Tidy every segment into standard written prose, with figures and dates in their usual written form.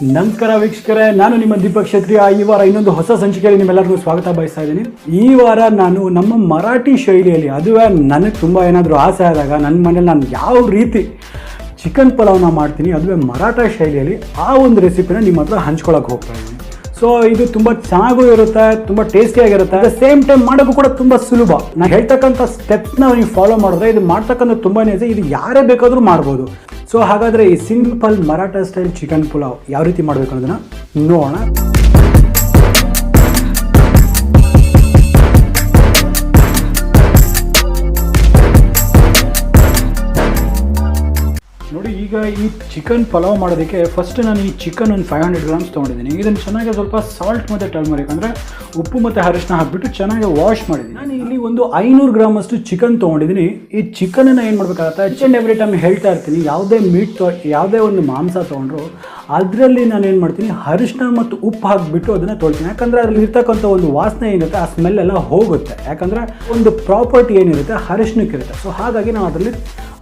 ನಮಸ್ಕಾರ ವೀಕ್ಷಕರೇ, ನಾನು ನಿಮ್ಮ ದೀಪಕ್ ಕ್ಷತ್ರಿಯ. ಈ ವಾರ ಇನ್ನೊಂದು ಹೊಸ ಸಂಚಿಕೆಯಲ್ಲಿ ನಿಮ್ಮೆಲ್ಲರಿಗೂ ಸ್ವಾಗತ ಬಯಸ್ತಾ ಇದ್ದೀನಿ. ಈ ವಾರ ನಾನು ನಮ್ಮ ಮರಾಠಿ ಶೈಲಿಯಲ್ಲಿ, ಅದುವೇ ನನಗೆ ತುಂಬ ಏನಾದರೂ ಆಸೆ ಆದಾಗ ನನ್ನ ಮನೇಲಿ ನಾನು ಯಾವ ರೀತಿ ಚಿಕನ್ ಪಲಾವ್ನ ಮಾಡ್ತೀನಿ, ಅದುವೇ ಮರಾಠ ಶೈಲಿಯಲ್ಲಿ, ಆ ಒಂದು ರೆಸಿಪಿನ ನಿಮ್ಮ ಹತ್ರ ಹಂಚ್ಕೊಳ್ಳೋಕೆ ಹೋಗ್ತಾ ಇದ್ದೀನಿ. ಸೊ ಇದು ತುಂಬ ಚೆನ್ನಾಗೂ ಇರುತ್ತೆ, ತುಂಬ ಟೇಸ್ಟಿಯಾಗಿರುತ್ತೆ. ಅಟ್ ದ ಸೇಮ್ ಟೈಮ್ ಮಾಡೋಕ್ಕೂ ಕೂಡ ತುಂಬ ಸುಲಭ. ನಾನು ಹೇಳ್ತಕ್ಕಂಥ ಸ್ಟೆಪ್ಸ್ನ ನೀವು ಫಾಲೋ ಮಾಡಿದ್ರೆ ಇದು ಮಾಡ್ತಕ್ಕಂಥ ತುಂಬಾ ಈಸಿ. ಇದು ಯಾರೇ ಬೇಕಾದರೂ ಮಾಡ್ಬೋದು. ಸೊ ಹಾಗಾದರೆ ಈ simple Maratha style chicken pulao ಯಾವ ರೀತಿ ಮಾಡಬೇಕು ಅನ್ನೋದನ್ನು ನೋಡೋಣ. ನೋಡಿ, ಈಗ ಈ ಚಿಕನ್ ಪಲಾವ್ ಮಾಡೋದಕ್ಕೆ ಫಸ್ಟ್ ನಾನು ಈ ಚಿಕನ್ ಒಂದು 500 ಗ್ರಾಮ್ಸ್ ತೊಗೊಂಡಿದ್ದೀನಿ. ಇದನ್ನು ಚೆನ್ನಾಗಿ ಸ್ವಲ್ಪ ಸಾಲ್ಟ್ ಮತ್ತು ಟರ್ಮರಿಕ್ ಅಂದರೆ ಉಪ್ಪು ಮತ್ತು ಅರಿಶಿನ ಹಾಕಿಬಿಟ್ಟು ಚೆನ್ನಾಗಿ ವಾಶ್ ಮಾಡಿದ್ದೀನಿ. ನಾನು ಇಲ್ಲಿ ಒಂದು 500 ಗ್ರಾಮ್ ಅಷ್ಟು ಚಿಕನ್ ತೊಗೊಂಡಿದ್ದೀನಿ. ಈ ಚಿಕನನ್ನು ಏನು ಮಾಡಬೇಕಾಗತ್ತೆ, ಈಚ್ ಆ್ಯಂಡ್ ಎವ್ರಿ ಟೈಮ್ ಹೇಳ್ತಾ ಇರ್ತೀನಿ, ಯಾವುದೇ ಒಂದು ಮಾಂಸ ತೊಗೊಂಡ್ರು ಅದರಲ್ಲಿ ನಾನು ಏನು ಮಾಡ್ತೀನಿ, ಅರಿಶಿನ ಮತ್ತು ಉಪ್ಪು ಹಾಕಿಬಿಟ್ಟು ಅದನ್ನು ತೊಳ್ತೀನಿ. ಯಾಕಂದರೆ ಅದರಲ್ಲಿ ಇರ್ತಕ್ಕಂಥ ಒಂದು ವಾಸನೆ ಏನಿರುತ್ತೆ ಆ ಸ್ಮೆಲ್ಲೆಲ್ಲ ಹೋಗುತ್ತೆ. ಯಾಕಂದರೆ ಒಂದು ಪ್ರಾಪರ್ಟಿ ಏನಿರುತ್ತೆ ಅರಿಶಿನಕ್ಕಿರುತ್ತೆ. ಸೊ ಹಾಗಾಗಿ ನಾವು ಅದರಲ್ಲಿ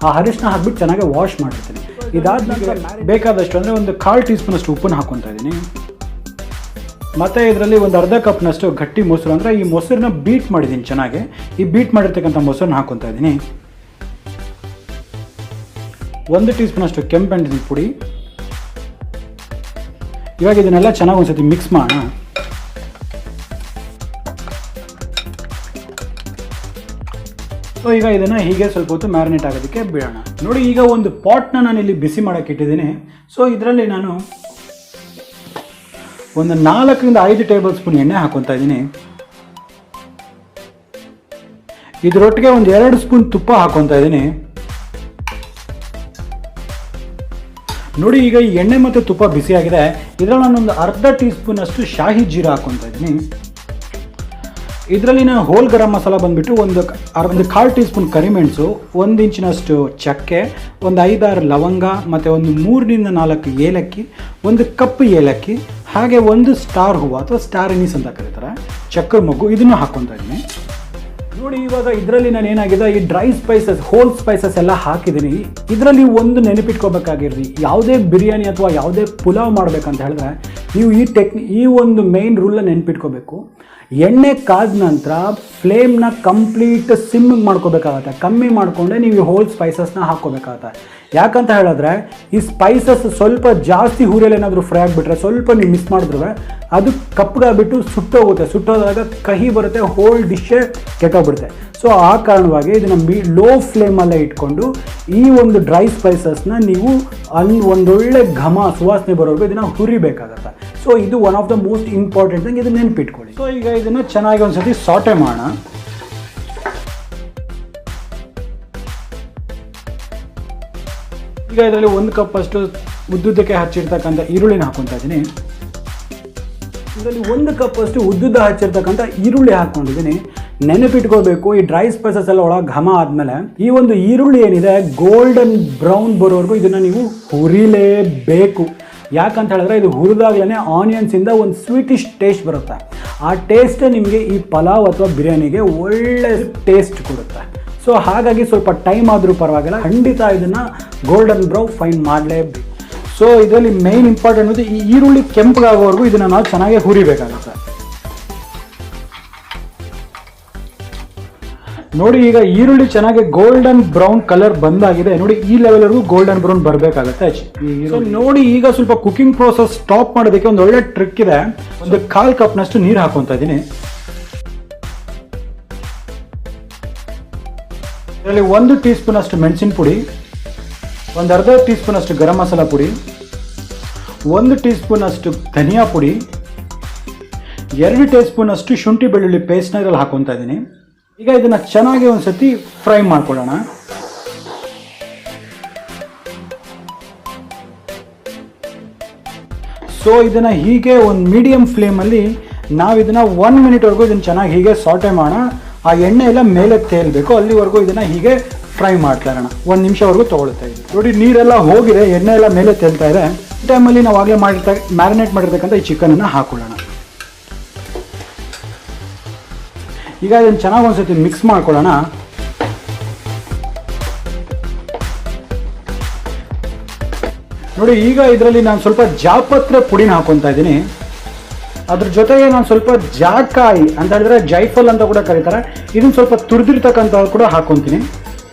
ಆ ಅರಿಶಿನ ಹಾಕ್ಬಿಟ್ಟು ಚೆನ್ನಾಗಿ ವಾಶ್ ಮಾಡಿರ್ತೀನಿ. ಇದಾದ ನಂತರ ಬೇಕಾದಷ್ಟು ಅಂದರೆ ಒಂದು 1/4 ಟೀ ಸ್ಪೂನ್ ಅಷ್ಟು ಉಪ್ಪನ್ನು ಹಾಕ್ಕೊತಾ ಇದ್ದೀನಿ. ಮತ್ತು ಇದರಲ್ಲಿ ಒಂದು ಅರ್ಧ ಕಪ್ನಷ್ಟು ಗಟ್ಟಿ ಮೊಸರು, ಅಂದರೆ ಈ ಮೊಸರನ್ನ ಬೀಟ್ ಮಾಡಿದ್ದೀನಿ ಚೆನ್ನಾಗಿ. ಈ ಬೀಟ್ ಮಾಡಿರ್ತಕ್ಕಂಥ ಮೊಸರನ್ನ ಹಾಕ್ಕೊತಾ ಇದ್ದೀನಿ. 1 ಟೀ ಸ್ಪೂನ್ ಅಷ್ಟು ಕೆಂಪೆಣ್ಣೆ ಪುಡಿ. ಇವಾಗ ಇದನ್ನೆಲ್ಲ ಚೆನ್ನಾಗಿ ಒಂದ್ಸತಿ ಮಿಕ್ಸ್ ಮಾಡೋಣ. ಸೊ ಈಗ ಇದನ್ನು ಹೀಗೆ ಸ್ವಲ್ಪ ಹೊತ್ತು ಮ್ಯಾರಿನೇಟ್ ಆಗೋದಕ್ಕೆ ಬಿಡೋಣ. ನೋಡಿ, ಈಗ ಒಂದು ಪಾಟ್ನ ನಾನು ಇಲ್ಲಿ ಬಿಸಿ ಮಾಡೋಕ್ಕೆ ಇಟ್ಟಿದ್ದೀನಿ. ಸೊ ಇದರಲ್ಲಿ ನಾನು ಒಂದು 4 ರಿಂದ 5 ಟೇಬಲ್ ಸ್ಪೂನ್ ಎಣ್ಣೆ ಹಾಕ್ಕೊತಾ ಇದ್ದೀನಿ. ಇದರೊಟ್ಟಿಗೆ ಒಂದು 2 ಸ್ಪೂನ್ ತುಪ್ಪ ಹಾಕ್ಕೊತಾ ಇದ್ದೀನಿ. ನೋಡಿ, ಈಗ ಈ ಎಣ್ಣೆ ಮತ್ತು ತುಪ್ಪ ಬಿಸಿಯಾಗಿದೆ. ಇದರಲ್ಲಿ ನಾನೊಂದು ಅರ್ಧ ಟೀ ಸ್ಪೂನ್ ಅಷ್ಟು ಶಾಹಿ ಜೀರಾ ಹಾಕ್ಕೊತಾ ಇದ್ದೀನಿ. ಇದರಲ್ಲಿ ನಾನು ಹೋಲ್ ಗರಂ ಮಸಾಲ ಬಂದುಬಿಟ್ಟು ಒಂದು 1/4 ಟೀ ಸ್ಪೂನ್ ಕರಿಮೆಣಸು, 1 ಇಂಚಿನಷ್ಟು ಚಕ್ಕೆ, ಒಂದು 5-6 ಲವಂಗ ಮತ್ತು ಒಂದು 3 ರಿಂದ 4 ಏಲಕ್ಕಿ, 1 ಕಪ್ ಏಲಕ್ಕಿ, ಹಾಗೆ 1 ಸ್ಟಾರ್ ಹೂವು ಅಥವಾ ಸ್ಟಾರ್ ಎನಿಸ್ ಅಂತ ಕರೀತಾರೆ, ಚಕ್ಕರ್ ಮೊಗ್ಗು, ಇದನ್ನು ಹಾಕ್ಕೊತಾ ಇದ್ದೀನಿ. ನೋಡಿ, ಇವಾಗ ಇದರಲ್ಲಿ ನಾನು ಏನಾಗಿದೆ, ಈ ಡ್ರೈ ಸ್ಪೈಸಸ್, ಹೋಲ್ ಸ್ಪೈಸಸ್ ಎಲ್ಲ ಹಾಕಿದ್ದೀನಿ. ಇದರಲ್ಲಿ ಒಂದು ನೆನಪಿಟ್ಕೋಬೇಕಾಗಿರ್ರಿ, ಯಾವುದೇ ಬಿರಿಯಾನಿ ಅಥವಾ ಯಾವುದೇ ಪುಲಾವ್ ಮಾಡಬೇಕಂತ ಹೇಳಿದ್ರೆ ನೀವು ಈ ಒಂದು ಮೇನ್ ರೂಲ್ನ ನೆನಪಿಟ್ಕೋಬೇಕು. ಎಣ್ಣೆ ಕಾದ ನಂತರ ಫ್ಲೇಮ್ನ ಕಂಪ್ಲೀಟ್ ಸಿಮ್ಮಿಗೆ ಮಾಡ್ಕೋಬೇಕಾಗತ್ತೆ. ಕಮ್ಮಿ ಮಾಡಿಕೊಂಡೆ ನೀವು ಈ ಹೋಲ್ ಸ್ಪೈಸಸ್ನ ಹಾಕ್ಕೋಬೇಕಾಗತ್ತೆ. ಯಾಕಂತ ಹೇಳಿದ್ರೆ ಈ ಸ್ಪೈಸಸ್ ಸ್ವಲ್ಪ ಜಾಸ್ತಿ ಹುರಿಯಲ್ಲಿ ಏನಾದರೂ ಫ್ರೈ ಆಗಿಬಿಟ್ರೆ, ಸ್ವಲ್ಪ ನೀವು ಮಿಸ್ ಮಾಡಿದ್ರೆ ಅದು ಕಪ್ಪಗಾಗ್ಬಿಟ್ಟು ಸುಟ್ಟೋಗುತ್ತೆ. ಸುಟ್ಟೋದಾಗ ಕಹಿ ಬರುತ್ತೆ, ಹೋಲ್ ಡಿಶ್ಶೇ ಕೆಟ್ಟೋಗ್ಬಿಡುತ್ತೆ. ಸೊ ಆ ಕಾರಣವಾಗಿ ಇದನ್ನು ಲೋ ಫ್ಲೇಮಲ್ಲೇ ಇಟ್ಕೊಂಡು ಈ ಒಂದು ಡ್ರೈ ಸ್ಪೈಸಸ್ನ ನೀವು ಒಂದೊಳ್ಳೆ ಘಮ ಸುವಾಸನೆ ಬರೋವರೆಗೂ ಇದನ್ನು ಹುರಿಬೇಕಾಗತ್ತೆ. ಸೊ ಇದು one of the most important thing, ಇದನ್ನು ನೆನ್ಪಿಟ್ಕೊಳ್ಳಿ. ಸೊ ಈಗ ಇದನ್ನು ಚೆನ್ನಾಗಿ ಒಂದ್ಸತಿ ಸಾಟೆ ಮಾಡೋಣ. ಈಗ ಇದರಲ್ಲಿ 1 ಕಪ್ ಅಷ್ಟು ಉದ್ದುದ್ದಕ್ಕೆ ಹಚ್ಚಿರ್ತಕ್ಕಂಥ ಈರುಳ್ಳಿನ ಹಾಕ್ಕೊತಾ ಇದ್ದೀನಿ. ಇದರಲ್ಲಿ 1 ಕಪ್ ಅಷ್ಟು ಉದ್ದುದ್ದ ಹಚ್ಚಿರ್ತಕ್ಕಂಥ ಈರುಳ್ಳಿ ಹಾಕ್ಕೊಂಡಿದ್ದೀನಿ. ನೆನಪಿಟ್ಕೋಬೇಕು, ಈ ಡ್ರೈ ಸ್ಪೈಸಸ್ ಎಲ್ಲ ಒಳಗೆ ಘಮ ಆದಮೇಲೆ ಈ ಒಂದು ಈರುಳ್ಳಿ ಏನಿದೆ ಗೋಲ್ಡನ್ ಬ್ರೌನ್ ಬರೋವರೆಗೂ ಇದನ್ನು ನೀವು ಹುರಿಲೇಬೇಕು. ಯಾಕಂತ ಹೇಳಿದ್ರೆ ಇದು ಹುರಿದಾಗಲೇ ಆನಿಯನ್ಸಿಂದ ಒಂದು ಸ್ವೀಟಿಶ್ ಟೇಸ್ಟ್ ಬರುತ್ತೆ. ಆ ಟೇಸ್ಟೇ ನಿಮಗೆ ಈ ಪಲಾವ್ ಅಥವಾ ಬಿರಿಯಾನಿಗೆ ಒಳ್ಳೆ ಟೇಸ್ಟ್ ಕೊಡುತ್ತೆ. ಸೊ ಹಾಗಾಗಿ ಸ್ವಲ್ಪ ಟೈಮ್ ಆದರೂ ಪರವಾಗಿಲ್ಲ, ಖಂಡಿತ ಇದನ್ನು ಗೋಲ್ಡನ್ ಬ್ರೌನ್ ಫೈನ್ ಮಾಡಲೇಬೇಕು. ಸೊ ಇದರಲ್ಲಿ ಮೇನ್ ಇಂಪಾರ್ಟೆಂಟ್ ಅಂದರೆ ಈ ಈರುಳ್ಳಿ ಕೆಂಪಗಾಗೋವರೆಗೂ ಇದನ್ನು ನಾವು ಚೆನ್ನಾಗಿ ಹುರಿಬೇಕಾಗುತ್ತೆ. ನೋಡಿ, ಈಗ ಈರುಳ್ಳಿ ಚೆನ್ನಾಗಿ ಗೋಲ್ಡನ್ ಬ್ರೌನ್ ಕಲರ್ ಬಂದಾಗಿದೆ. ನೋಡಿ, ಈ ಲೆವೆಲ್ವರೆಗೂ ಗೋಲ್ಡನ್ ಬ್ರೌನ್ ಬರಬೇಕಾಗುತ್ತೆ. ಸೊ ನೋಡಿ, ಈಗ ಸ್ವಲ್ಪ ಕುಕಿಂಗ್ ಪ್ರೋಸೆಸ್ ಸ್ಟಾಪ್ ಮಾಡೋದಕ್ಕೆ ಒಂದು ಒಳ್ಳೆ ಟ್ರಿಕ್ ಇದೆ. ಒಂದು 1/4 ಕಪ್ನಷ್ಟು ನೀರು ಹಾಕ್ಕೊತಾ ಇದ್ದೀನಿ. ಇದರಲ್ಲಿ 1 ಟೀ ಸ್ಪೂನ್ ಅಷ್ಟು ಮೆಣಸಿನ ಪುಡಿ, ಒಂದು ಅರ್ಧ ಟೀ ಸ್ಪೂನ್ ಅಷ್ಟು ಗರಂ ಮಸಾಲ ಪುಡಿ, 1 ಟೀ ಸ್ಪೂನ್ ಅಷ್ಟು ಧನಿಯಾ ಪುಡಿ, 2 ಟೀ ಸ್ಪೂನ್ ಅಷ್ಟು ಶುಂಠಿ ಬೆಳ್ಳುಳ್ಳಿ ಪೇಸ್ಟ್ನ ಇದರಲ್ಲಿ ಹಾಕ್ಕೊತಾ ಇದ್ದೀನಿ. ಈಗ ಇದನ್ನು ಚೆನ್ನಾಗಿ ಒಂದು ಸತಿ ಫ್ರೈ ಮಾಡ್ಕೊಳ್ಳೋಣ. ಸೊ ಇದನ್ನು ಹೀಗೆ ಒಂದು ಮೀಡಿಯಮ್ ಫ್ಲೇಮಲ್ಲಿ ನಾವು ಇದನ್ನು 1 ಮಿನಿಟ್ವರೆಗೂ ಇದನ್ನು ಚೆನ್ನಾಗಿ ಹೀಗೆ ಸಾಟೆ ಮಾಡೋಣ. ಆ ಎಣ್ಣೆ ಎಲ್ಲ ಮೇಲೆ ತೇಲ್ಬೇಕು, ಅಲ್ಲಿವರೆಗೂ ಇದನ್ನು ಹೀಗೆ ಫ್ರೈ ಮಾಡ್ತಾ ಇರೋಣ. 1 ನಿಮಿಷವರೆಗೂ ತೊಗೊಳ್ತಾ ಇದೆ. ನೋಡಿ, ನೀರೆಲ್ಲ ಹೋಗಿದೆ, ಎಣ್ಣೆ ಎಲ್ಲ ಮೇಲೆ ತೇಲ್ತಾ ಇದೆ. ಈ ಟೈಮಲ್ಲಿ ನಾವು ಆಗಲೇ ಮ್ಯಾರಿನೇಟ್ ಮಾಡಿರ್ತಕ್ಕಂಥ ಈ ಚಿಕನನ್ನು ಹಾಕೊಳ್ಳೋಣ. ಈಗ ಇದನ್ನು ಚೆನ್ನಾಗಿ ಒಂದ್ಸತಿ ಮಿಕ್ಸ್ ಮಾಡ್ಕೊಳ್ಳೋಣ. ನೋಡಿ ಈಗ ಇದರಲ್ಲಿ ನಾನು ಸ್ವಲ್ಪ ಜಾಪತ್ರೆ ಪುಡಿನ ಹಾಕೊತಾ ಇದ್ದೀನಿ. ಅದ್ರ ಜೊತೆಗೆ ನಾನು ಸ್ವಲ್ಪ ಜಾಕಾಯಿ ಅಂತ ಹೇಳಿದ್ರೆ ಜೈಫಲ್ ಅಂತ ಕೂಡ ಕರೀತಾರೆ, ಇದನ್ನು ಸ್ವಲ್ಪ ತುರಿದಿರ್ತಕ್ಕಂಥ ಕೂಡ ಹಾಕೊತೀನಿ.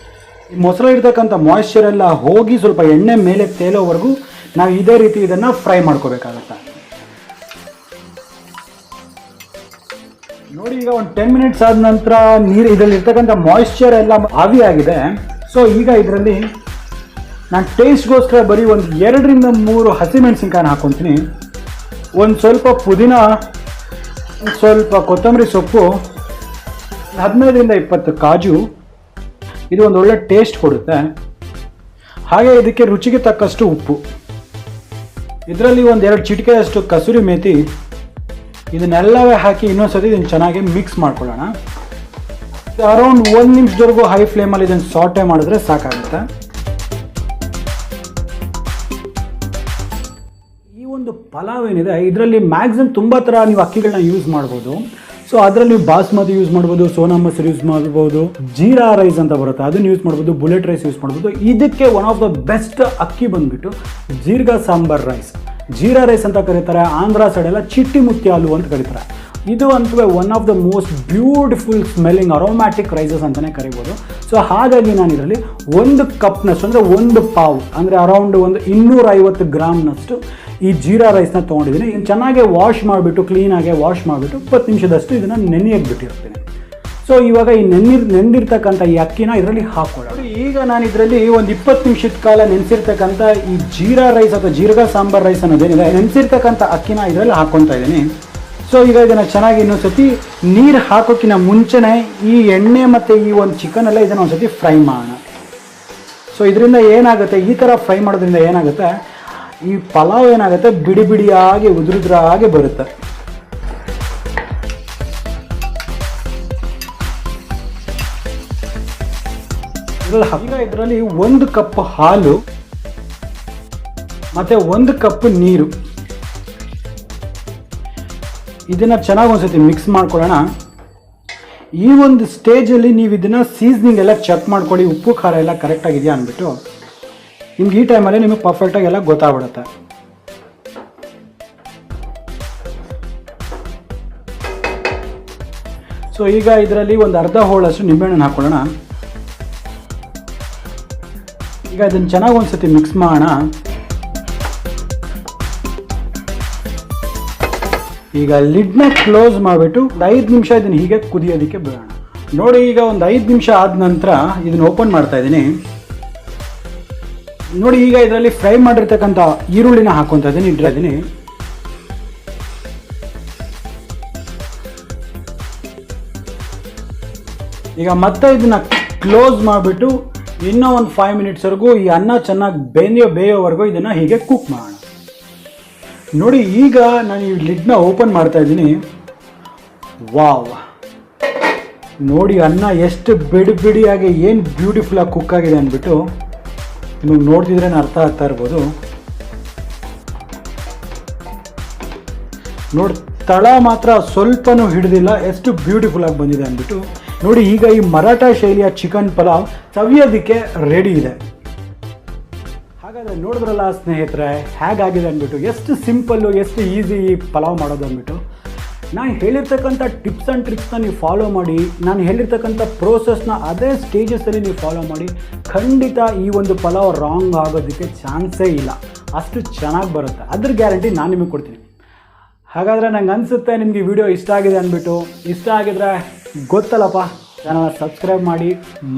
ಈ ಮೊಸರು ಇರ್ತಕ್ಕಂಥ ಮಾಯಿಶ್ಚರ್ ಎಲ್ಲ ಹೋಗಿ ಸ್ವಲ್ಪ ಎಣ್ಣೆ ಮೇಲೆ ತೇಲೋವರೆಗೂ ನಾವು ಇದೇ ರೀತಿ ಇದನ್ನು ಫ್ರೈ ಮಾಡ್ಕೋಬೇಕಾಗತ್ತೆ. ನೋಡಿ ಈಗ ಒಂದು 10 ಮಿನಿಟ್ಸ್ ಆದ ನಂತರ ನೀರು ಇದರಲ್ಲಿ ಇರ್ತಕ್ಕಂಥ ಮಾಯಿಶ್ಚರ್ ಎಲ್ಲ ಆವಿಯಾಗಿದೆ. ಸೊ ಈಗ ಇದರಲ್ಲಿ ನಾನು ಟೇಸ್ಟ್ಗೋಸ್ಕರ ಬರೀ ಒಂದು 2ರಿಂದ 3 ಹಸಿಮೆಣಸಿನ್ಕಾಯಿನ ಹಾಕೊತೀನಿ, ಒಂದು ಸ್ವಲ್ಪ ಪುದೀನ, ಸ್ವಲ್ಪ ಕೊತ್ತಂಬರಿ ಸೊಪ್ಪು, 15ರಿಂದ 20 ಕಾಜು. ಇದು ಒಂದು ಒಳ್ಳೆ ಟೇಸ್ಟ್ ಕೊಡುತ್ತೆ. ಹಾಗೆ ಇದಕ್ಕೆ ರುಚಿಗೆ ತಕ್ಕಷ್ಟು ಉಪ್ಪು, ಇದರಲ್ಲಿ ಒಂದು 2 ಚಿಟಿಕೆಯಷ್ಟು ಕಸೂರಿ ಮೇಥಿ. ಇದನ್ನೆಲ್ಲವೇ ಹಾಕಿ ಇನ್ನೊಂದ್ಸತಿ ಇದನ್ನು ಚೆನ್ನಾಗಿ ಮಿಕ್ಸ್ ಮಾಡ್ಕೊಳ್ಳೋಣ. ಅರೌಂಡ್ 1 ನಿಮಿಷದವರೆಗೂ ಹೈ ಫ್ಲೇಮಲ್ಲಿ ಇದನ್ನು ಸಾಟೆ ಮಾಡಿದ್ರೆ ಸಾಕಾಗುತ್ತೆ. ಈ ಒಂದು ಪಲಾವ್ ಏನಿದೆ ಇದರಲ್ಲಿ ಮ್ಯಾಕ್ಸಿಮಮ್ ತುಂಬ ಥರ ನೀವು ಅಕ್ಕಿಗಳನ್ನ ಯೂಸ್ ಮಾಡ್ಬೋದು. ಸೊ ಅದರಲ್ಲಿ ನೀವು ಬಾಸ್ಮತಿ ಯೂಸ್ ಮಾಡ್ಬೋದು, ಸೋನಾ ಮಸೂರಿ ಯೂಸ್ ಮಾಡ್ಬೋದು, ಜೀರಾ ರೈಸ್ ಅಂತ ಬರುತ್ತೆ ಅದನ್ನು ಯೂಸ್ ಮಾಡ್ಬೋದು, ಬುಲೆಟ್ ರೈಸ್ ಯೂಸ್ ಮಾಡ್ಬೋದು. ಇದಕ್ಕೆ ಒನ್ ಆಫ್ ದ ಬೆಸ್ಟ್ ಅಕ್ಕಿ ಬಂದುಬಿಟ್ಟು ಜೀರ್ಗಾ ಸಾಂಬಾರ್ ರೈಸ್, ಜೀರಾ ರೈಸ್ ಅಂತ ಕರೀತಾರೆ. ಆಂಧ್ರ ಸೈಡೆಲ್ಲ ಚಿಟ್ಟಿ ಮುತ್ಯಾಲು ಅಂತ ಕರೀತಾರೆ. ಇದು ಅಂತೂ one of the most beautiful smelling aromatic rices ಅಂತಲೇ ಕರಿಬೋದು. ಸೊ ಹಾಗಾಗಿ ನಾನು ಇದರಲ್ಲಿ 1 ಕಪ್ನಷ್ಟು ಅಂದರೆ 1 ಪಾವ್ ಅಂದರೆ ಅರೌಂಡ್ ಒಂದು 250 ಗ್ರಾಮ್ನಷ್ಟು ಈ ಜೀರಾ ರೈಸ್ನ ತೊಗೊಂಡಿದ್ದೀನಿ. ಇನ್ನು ಚೆನ್ನಾಗಿ ವಾಶ್ ಮಾಡಿಬಿಟ್ಟು ಕ್ಲೀನಾಗಿ ವಾಶ್ ಮಾಡಿಬಿಟ್ಟು 20 ನಿಮಿಷದಷ್ಟು ಇದನ್ನು ನೆನೆಯಕ್ಕೆ ಬಿಟ್ಟಿರ್ತೀನಿ. ಸೊ ಇವಾಗ ಈ ನೆಂದಿರ್ತಕ್ಕಂಥ ಈ ಅಕ್ಕಿನ ಇದರಲ್ಲಿ ಹಾಕೊಳ್ಳೋಣ. ಈಗ ನಾನು ಇದರಲ್ಲಿ ಒಂದು 20 ನಿಮಿಷದ ಕಾಲ ನೆನೆಸಿರ್ತಕ್ಕಂಥ ಈ ಜೀರಾ ರೈಸ್ ಅಥವಾ ಜೀರ್ಗಾ ಸಾಂಬಾರ್ ರೈಸ್ ಅನ್ನೋದೇನಿದೆ ನೆನೆಸಿರ್ತಕ್ಕಂಥ ಅಕ್ಕಿನ ಇದರಲ್ಲಿ ಹಾಕ್ಕೊತಾ ಇದ್ದೀನಿ. ಸೊ ಈಗ ಇದನ್ನು ಚೆನ್ನಾಗಿ ಇನ್ನೊಂದ್ಸತಿ ನೀರು ಹಾಕೋಕ್ಕಿಂತ ಮುಂಚೆನೇ ಈ ಎಣ್ಣೆ ಮತ್ತು ಈ ಒಂದು ಚಿಕನ್ ಎಲ್ಲ ಇದನ್ನು ಒಂದ್ಸತಿ ಫ್ರೈ ಮಾಡೋಣ. ಸೊ ಇದರಿಂದ ಏನಾಗುತ್ತೆ, ಈ ಥರ ಫ್ರೈ ಮಾಡೋದ್ರಿಂದ ಏನಾಗುತ್ತೆ, ಈ ಪಲಾವ್ ಏನಾಗುತ್ತೆ ಬಿಡಿ ಬಿಡಿಯಾಗಿ ಉದುರುದ್ರಾಗಿ ಬರುತ್ತೆ. ಈಗ ಇದರಲ್ಲಿ 1 ಕಪ್ ಹಾಲು ಮತ್ತು 1 ಕಪ್ ನೀರು, ಇದನ್ನು ಚೆನ್ನಾಗಿ ಒಂದ್ಸತಿ ಮಿಕ್ಸ್ ಮಾಡ್ಕೊಳ್ಳೋಣ. ಈ ಒಂದು ಸ್ಟೇಜಲ್ಲಿ ನೀವು ಇದನ್ನು ಸೀಸ್ನಿಂಗ್ ಎಲ್ಲ ಚೆಕ್ ಮಾಡ್ಕೊಳ್ಳಿ, ಉಪ್ಪು ಖಾರ ಎಲ್ಲ ಕರೆಕ್ಟಾಗಿದೆಯಾ ಅಂದ್ಬಿಟ್ಟು. ನಿಮ್ಗೆ ಈ ಟೈಮಲ್ಲಿ ನಿಮಗೆ ಪರ್ಫೆಕ್ಟಾಗಿ ಎಲ್ಲ ಗೊತ್ತಾಗ್ಬಿಡುತ್ತೆ. ಸೊ ಈಗ ಇದರಲ್ಲಿ ಒಂದು ಅರ್ಧ ಹೋಳಷ್ಟು ನಿಂಬೆಹಣ್ಣನ್ನು ಹಾಕೊಳ್ಳೋಣ. ಈಗ ಇದನ್ನು ಚೆನ್ನಾಗಿ ಒಂದ್ಸತಿ ಮಿಕ್ಸ್ ಮಾಡೋಣ. ಈಗ ಲಿಡ್ನ ಕ್ಲೋಸ್ ಮಾಡಿಬಿಟ್ಟು ಒಂದು 5 ನಿಮಿಷ ಇದನ್ನು ಹೀಗೆ ಕುದಿಯೋದಕ್ಕೆ ಬಿಡೋಣ. ನೋಡಿ ಈಗ ಒಂದು 5 ನಿಮಿಷ ಆದ ನಂತರ ಇದನ್ನು ಓಪನ್ ಮಾಡ್ತಾ ಇದ್ದೀನಿ. ನೋಡಿ ಈಗ ಇದರಲ್ಲಿ ಫ್ರೈ ಮಾಡಿರ್ತಕ್ಕಂಥ ಈರುಳ್ಳಿನ ಹಾಕೊತಾ ಇದ್ದೀನಿ. ಈಗ ಮತ್ತೆ ಇದನ್ನ ಕ್ಲೋಸ್ ಮಾಡಿಬಿಟ್ಟು ಇನ್ನೂ ಒಂದು 5 ಮಿನಿಟ್ಸ್ವರೆಗೂ ಈ ಅನ್ನ ಚೆನ್ನಾಗಿ ಬೇಯೋವರೆಗೂ ಇದನ್ನು ಹೀಗೆ ಕುಕ್ ಮಾಡೋಣ. ನೋಡಿ ಈಗ ನಾನು ಈ ಲಿಡ್ನ ಓಪನ್ ಮಾಡ್ತಾ ಇದ್ದೀನಿ. ವಾವ್, ನೋಡಿ ಅನ್ನ ಎಷ್ಟು ಬಿಡಿ ಬಿಡಿಯಾಗಿ ಏನು ಬ್ಯೂಟಿಫುಲ್ಲಾಗಿ ಕುಕ್ ಆಗಿದೆ ಅಂದ್ಬಿಟ್ಟು ನಿಮಗೆ ನೋಡ್ತಿದ್ರೆ ಅರ್ಥ ಆಗ್ತಾ ಇರ್ಬೋದು. ನೋಡಿ ತಳ ಮಾತ್ರ ಸ್ವಲ್ಪನೂ ಹಿಡಿದಿಲ್ಲ, ಎಷ್ಟು ಬ್ಯೂಟಿಫುಲ್ಲಾಗಿ ಬಂದಿದೆ ಅಂದ್ಬಿಟ್ಟು. ನೋಡಿ ಈಗ ಈ ಮರಾಠ ಶೈಲಿಯ ಚಿಕನ್ ಪಲಾವ್ ಸವಿಯೋದಕ್ಕೆ ರೆಡಿ ಇದೆ. ಹಾಗಾದರೆ ನೋಡಿದ್ರಲ್ಲ ಸ್ನೇಹಿತರೆ ಹೇಗಾಗಿದೆ ಅಂದ್ಬಿಟ್ಟು, ಎಷ್ಟು ಸಿಂಪಲ್ಲು ಎಷ್ಟು ಈಸಿ ಈ ಪಲಾವ್ ಮಾಡೋದು ಅಂದ್ಬಿಟ್ಟು. ನಾನು ಹೇಳಿರ್ತಕ್ಕಂಥ ಟಿಪ್ಸ್ ಆ್ಯಂಡ್ ಟ್ರಿಕ್ಸ್ನ ನೀವು ಫಾಲೋ ಮಾಡಿ, ನಾನು ಹೇಳಿರ್ತಕ್ಕಂಥ ಪ್ರೋಸೆಸ್ನ ಅದೇ ಸ್ಟೇಜಸಲ್ಲಿ ನೀವು ಫಾಲೋ ಮಾಡಿ, ಖಂಡಿತ ಈ ಒಂದು ಪಲಾವ್ ರಾಂಗ್ ಆಗೋದಕ್ಕೆ ಚಾನ್ಸೇ ಇಲ್ಲ, ಅಷ್ಟು ಚೆನ್ನಾಗಿ ಬರುತ್ತೆ, ಅದ್ರ ಗ್ಯಾರಂಟಿ ನಾನು ನಿಮಗೆ ಕೊಡ್ತೀನಿ. ಹಾಗಾದರೆ ನಂಗೆ ಅನಿಸುತ್ತೆ ನಿಮಗೆ ವಿಡಿಯೋ ಇಷ್ಟ ಆಗಿದೆ ಅಂದ್ಬಿಟ್ಟು. ಇಷ್ಟ ಆಗಿದ್ರೆ ಗೊತ್ತಲ್ಲಪ್ಪ, ಚಾನಲ್ನ ಸಬ್ಸ್ಕ್ರೈಬ್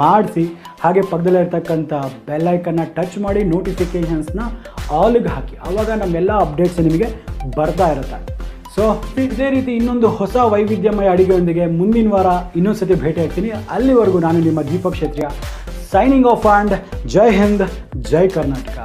ಮಾಡಿಸಿ, ಹಾಗೆ ಪಕ್ಕದಲ್ಲೇ ಇರ್ತಕ್ಕಂಥ ಬೆಲ್ಲೈಕನ್ನ ಟಚ್ ಮಾಡಿ ನೋಟಿಫಿಕೇಷನ್ಸ್ನ ಆಲ್ಗೆ ಹಾಕಿ, ಆವಾಗ ನಮ್ಮೆಲ್ಲ ಅಪ್ಡೇಟ್ಸ್ ನಿಮಗೆ ಬರ್ತಾ ಇರುತ್ತೆ. ಸೊ ಇದೇ ರೀತಿ ಇನ್ನೊಂದು ಹೊಸ ವೈವಿಧ್ಯಮಯ ಅಡುಗೆಯೊಂದಿಗೆ ಮುಂದಿನ ವಾರ ಇನ್ನೊಂದು ಸತಿ ಭೇಟಿ ಆಗ್ತೀನಿ. ಅಲ್ಲಿವರೆಗೂ ನಾನು ನಿಮ್ಮ Deepak Kshetriya signing off and ಜೈ ಹಿಂದ್, ಜೈ ಕರ್ನಾಟಕ.